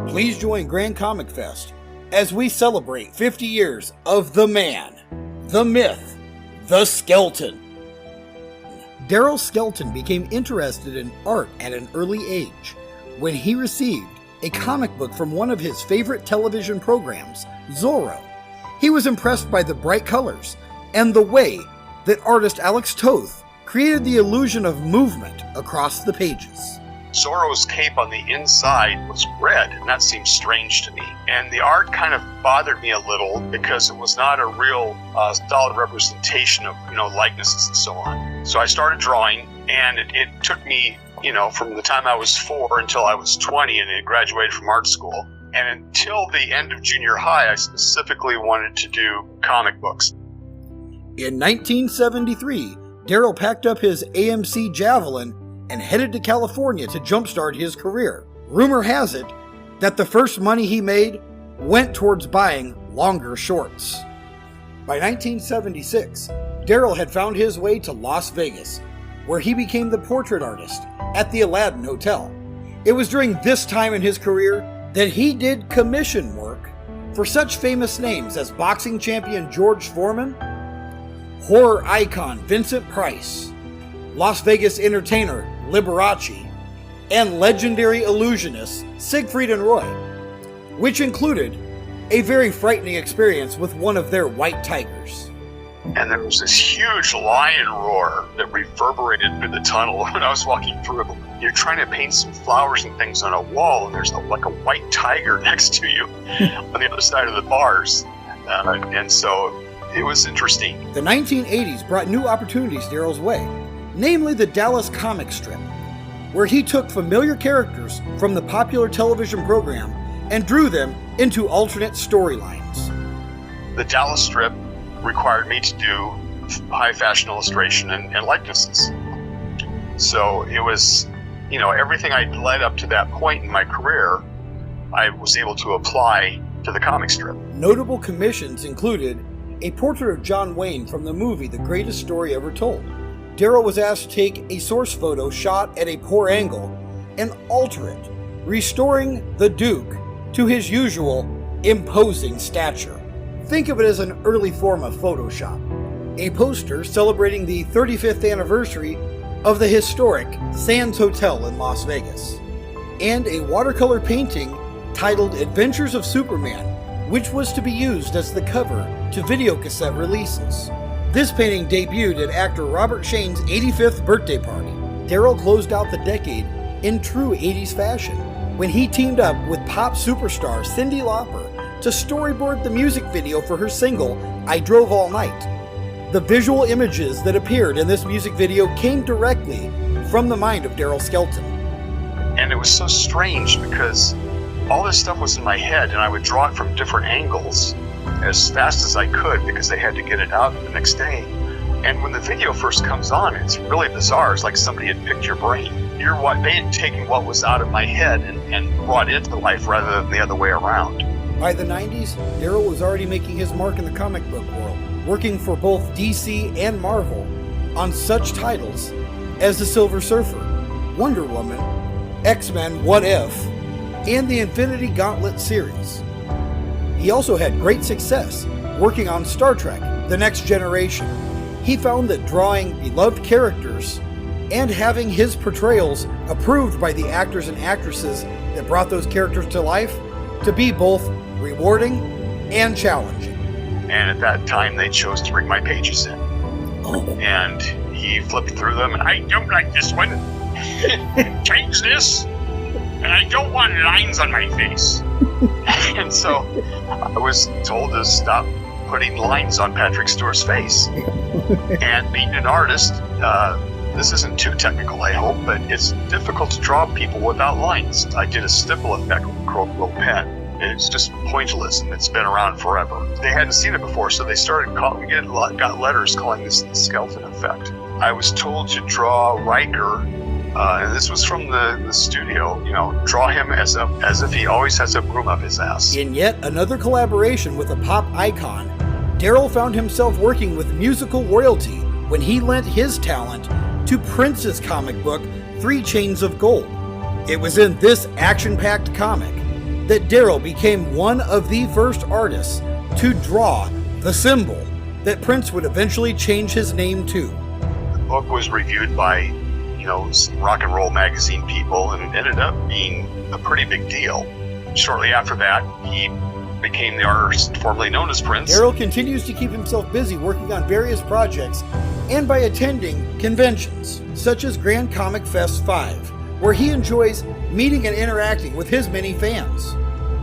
Please join Grand Comic Fest as we celebrate 50 years of the man, the myth, the Skelton. Deryl Skelton became interested in art at an early age when he received a comic book from one of his favorite television programs, Zorro. He was impressed by the bright colors and the way that artist Alex Toth created the illusion of movement across the pages. Zorro's cape on the inside was red, and that seemed strange to me. And the art kind of bothered me a little because it was not a real solid representation of, likenesses and so on. So I started drawing, and it took me, from the time I was 4 until I was 20 and I graduated from art school. And until the end of junior high, I specifically wanted to do comic books. In 1973, Deryl packed up his AMC Javelin and headed to California to jumpstart his career. Rumor has it that the first money he made went towards buying longer shorts. By 1976, Deryl had found his way to Las Vegas, where he became the portrait artist at the Aladdin Hotel. It was during this time in his career that he did commission work for such famous names as boxing champion George Foreman, horror icon Vincent Price, Las Vegas entertainer Liberace, and legendary illusionists Siegfried and Roy, which included a very frightening experience with one of their white tigers. And there was this huge lion roar that reverberated through the tunnel when I was walking through. You're trying to paint some flowers and things on a wall, and there's like a white tiger next to you on the other side of the bars. And so it was interesting. The 1980s brought new opportunities Deryl's way, namely the Dallas comic strip, where he took familiar characters from the popular television program and drew them into alternate storylines. The Dallas strip required me to do high fashion illustration and likenesses. So it was, everything I'd led up to that point in my career, I was able to apply to the comic strip. Notable commissions included a portrait of John Wayne from the movie The Greatest Story Ever Told. Deryl was asked to take a source photo shot at a poor angle and alter it, restoring the Duke to his usual imposing stature. Think of it as an early form of Photoshop. A poster celebrating the 35th anniversary of the historic Sands Hotel in Las Vegas, and a watercolor painting titled Adventures of Superman, which was to be used as the cover to videocassette releases. This painting debuted at actor Robert Shane's 85th birthday party. Deryl closed out the decade in true 80s fashion when he teamed up with pop superstar Cyndi Lauper to storyboard the music video for her single, I Drove All Night. The visual images that appeared in this music video came directly from the mind of Deryl Skelton. And it was so strange because all this stuff was in my head and I would draw it from different angles as fast as I could because they had to get it out the next day. And when the video first comes on, it's really bizarre. It's like somebody had picked your brain. They had taken what was out of my head and brought it to life rather than the other way around. By the 90s, Deryl was already making his mark in the comic book world, working for both DC and Marvel on such titles as The Silver Surfer, Wonder Woman, X-Men What If, and the Infinity Gauntlet series. He also had great success working on Star Trek: The Next Generation. He found that drawing beloved characters and having his portrayals approved by the actors and actresses that brought those characters to life to be both rewarding and challenging. And at that time, they chose to bring my pages in. Oh. And he flipped through them, and I don't like this one. Change this. And I don't want lines on my face. And so I was told to stop putting lines on Patrick Stewart's face. And being an artist, this isn't too technical, I hope, but it's difficult to draw people without lines. I did a stipple effect with a curled pen. It's just pointless, and it's been around forever. They hadn't seen it before, so they started got letters calling this the Skelton effect. I was told to draw Riker, and this was from the studio, draw him as if he always has a broom up his ass. In yet another collaboration with a pop icon, Deryl found himself working with musical royalty when he lent his talent to Prince's comic book, 3 Chains of Gold. It was in this action-packed comic that Deryl became one of the first artists to draw the symbol that Prince would eventually change his name to. The book was reviewed by, some rock and roll magazine people, and it ended up being a pretty big deal. Shortly after that, he became the artist formerly known as Prince. Deryl continues to keep himself busy working on various projects and by attending conventions, such as Grand Comic Fest 5, where he enjoys meeting and interacting with his many fans.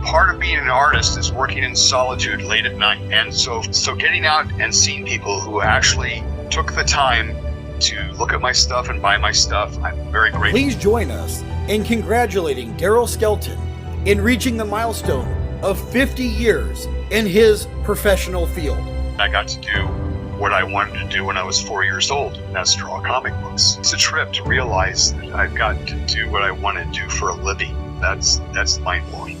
Part of being an artist is working in solitude late at night, and so getting out and seeing people who actually took the time to look at my stuff and buy my stuff, I'm very grateful. Please join us in congratulating Deryl Skelton in reaching the milestone of 50 years in his professional field. I got to do what I wanted to do when I was 4 years old, and that's draw comic books. It's a trip to realize that I've got to do what I want to do for a living. That's mind-blowing.